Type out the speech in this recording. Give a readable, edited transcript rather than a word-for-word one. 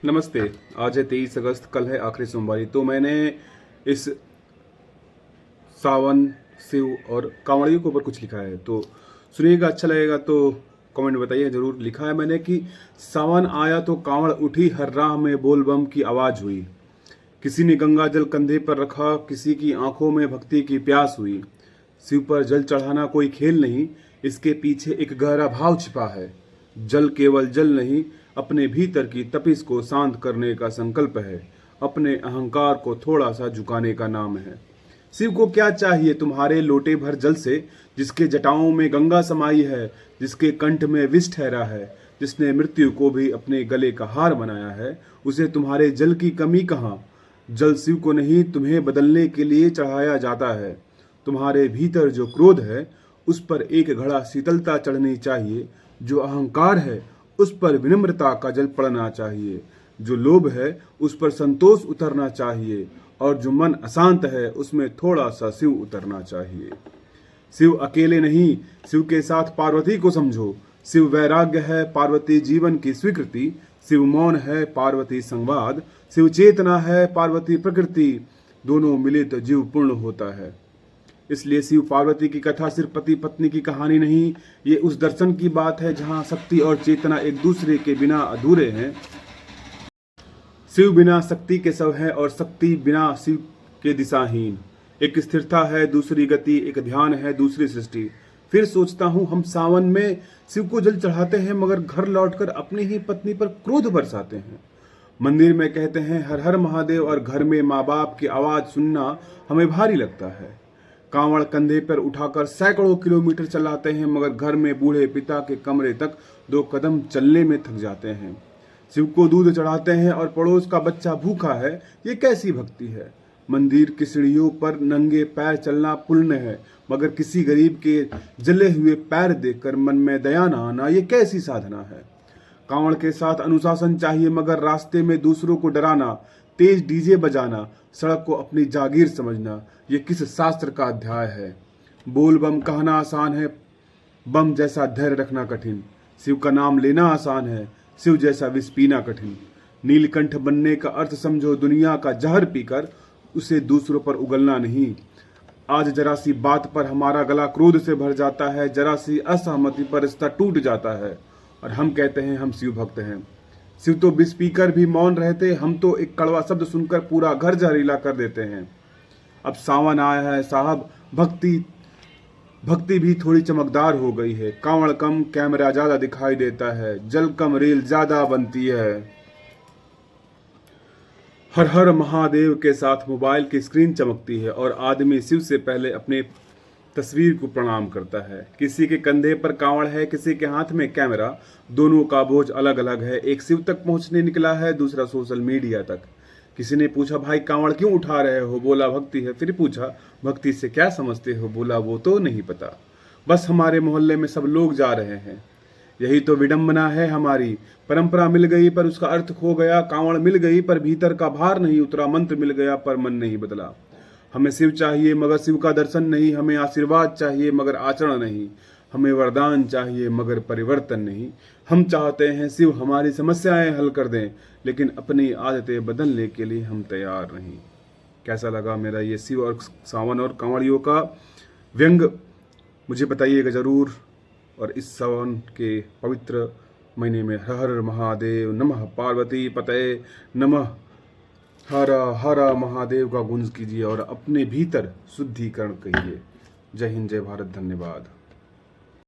नमस्ते। आज है 23 अगस्त, कल है आखिरी सोमवारी। तो मैंने इस सावन, शिव और कांवड़ियों के ऊपर कुछ लिखा है, तो सुनिएगा, अच्छा लगेगा तो कमेंट में बताइए जरूर। लिखा है मैंने कि सावन आया तो कांवड़ उठी, हर राह में बोल बम की आवाज हुई। किसी ने गंगा जल कंधे पर रखा, किसी की आंखों में भक्ति की प्यास हुई। शिव पर जल चढ़ाना कोई खेल नहीं, इसके पीछे एक गहरा भाव छिपा है। जल केवल जल नहीं, अपने भीतर की तपिश को शांत करने का संकल्प है, अपने अहंकार को थोड़ा सा झुकाने का नाम है। शिव को क्या चाहिए तुम्हारे लोटे भर जल से, जिसके जटाओं में गंगा समाई है, जिसके कंठ में विष ठहरा है, जिसने मृत्यु को भी अपने गले का हार बनाया है। उसे तुम्हारे जल की कमी कहाँ? जल शिव को नहीं, तुम्हें बदलने के लिए चढ़ाया जाता है। तुम्हारे भीतर जो क्रोध है, उस पर एक घड़ा शीतलता चढ़नी चाहिए। जो अहंकार है, उस पर विनम्रता का जल पड़ना चाहिए। जो लोभ है, उस पर संतोष उतरना चाहिए। और जो मन अशांत है, उसमें थोड़ा सा शिव उतरना चाहिए। शिव अकेले नहीं, शिव के साथ पार्वती को समझो। शिव वैराग्य है, पार्वती जीवन की स्वीकृति। शिव मौन है, पार्वती संवाद। शिव चेतना है, पार्वती प्रकृति। दोनों मिले तो जीव पूर्ण होता है। इसलिए शिव पार्वती की कथा सिर्फ पति पत्नी की कहानी नहीं, ये उस दर्शन की बात है जहां शक्ति और चेतना एक दूसरे के बिना अधूरे हैं। शिव बिना शक्ति के सब है, और शक्ति बिना शिव के दिशाहीन। एक स्थिरता है, दूसरी गति, एक ध्यान है, दूसरी सृष्टि। फिर सोचता हूँ, हम सावन में शिव को जल चढ़ाते हैं, मगर घर लौटकर अपनी ही पत्नी पर क्रोध बरसाते हैं। मंदिर में कहते हैं हर हर महादेव, और घर में माँ बाप की आवाज सुनना हमें भारी लगता है। कांवड़ कंधे पर उठाकर सैकड़ों किलोमीटर चलाते हैं, मगर घर में बूढ़े पिता के कमरे तक 2 कदम चलने में थक जाते हैं। शिव को दूध चढ़ाते हैं और पड़ोस का बच्चा भूखा है, ये कैसी भक्ति है? मंदिर की सीढ़ियों पर नंगे पैर चलना पुण्य है, मगर किसी गरीब के जले हुए पैर देखकर मन में दया न आना, ये कैसी साधना है? कांवड़ के साथ अनुशासन चाहिए, मगर रास्ते में दूसरों को डराना, तेज डीजे बजाना, सड़क को अपनी जागीर समझना, ये किस शास्त्र का अध्याय है? बोल बम कहना आसान है, बम जैसा धैर्य रखना कठिन। शिव का नाम लेना आसान है, शिव जैसा विष पीना कठिन। नीलकंठ बनने का अर्थ समझो, दुनिया का जहर पीकर उसे दूसरों पर उगलना नहीं। आज जरा सी बात पर हमारा गला क्रोध से भर जाता है, जरा सी असहमति पर रिश्ता टूट जाता है, और हम कहते हैं हम शिव भक्त हैं। शिव तो विष पीकर भी मौन रहते, हम तो एक कड़वा शब्द सुनकर पूरा घर जहरीला कर देते हैं। अब सावन आया है साहब, भक्ति भी थोड़ी चमकदार हो गई है। कांवड़ कम, कैमरा ज्यादा दिखाई देता है, जल कम, रील ज्यादा बनती है। हर हर महादेव के साथ मोबाइल की स्क्रीन चमकती है, और आदमी शिव से पहले अपने तस्वीर को प्रणाम करता है। किसी के कंधे पर कांवड़ है, किसी के हाथ में कैमरा। दोनों का बोझ अलग अलग है, एक शिव तक पहुंचने निकला है, दूसरा सोशल मीडिया तक। किसी ने पूछा, भाई कांवड़ क्यों उठा रहे हो? बोला भक्ति है। फिर पूछा, भक्ति से क्या समझते हो? बोला वो तो नहीं पता, बस हमारे मोहल्ले में सब लोग जा रहे हैं। यही तो विडंबना है हमारी। परंपरा मिल गई पर उसका अर्थ खो गया, कांवड़ मिल गई पर भीतर का भार नहीं उतरा, मंत्र मिल गया पर मन नहीं बदला। हमें शिव चाहिए मगर शिव का दर्शन नहीं, हमें आशीर्वाद चाहिए मगर आचरण नहीं, हमें वरदान चाहिए मगर परिवर्तन नहीं। हम चाहते हैं शिव हमारी समस्याएं हल कर दें, लेकिन अपनी आदतें बदलने के लिए हम तैयार नहीं। कैसा लगा मेरा ये शिव और सावन और कांवड़ियों का व्यंग, मुझे बताइएगा जरूर। और इस सावन के पवित्र महीने में हर हर महादेव, नमः पार्वती पतये नमः, हर हर महादेव का गुण कीजिए और अपने भीतर शुद्धिकरण करिए। जय हिंद, जय भारत, धन्यवाद।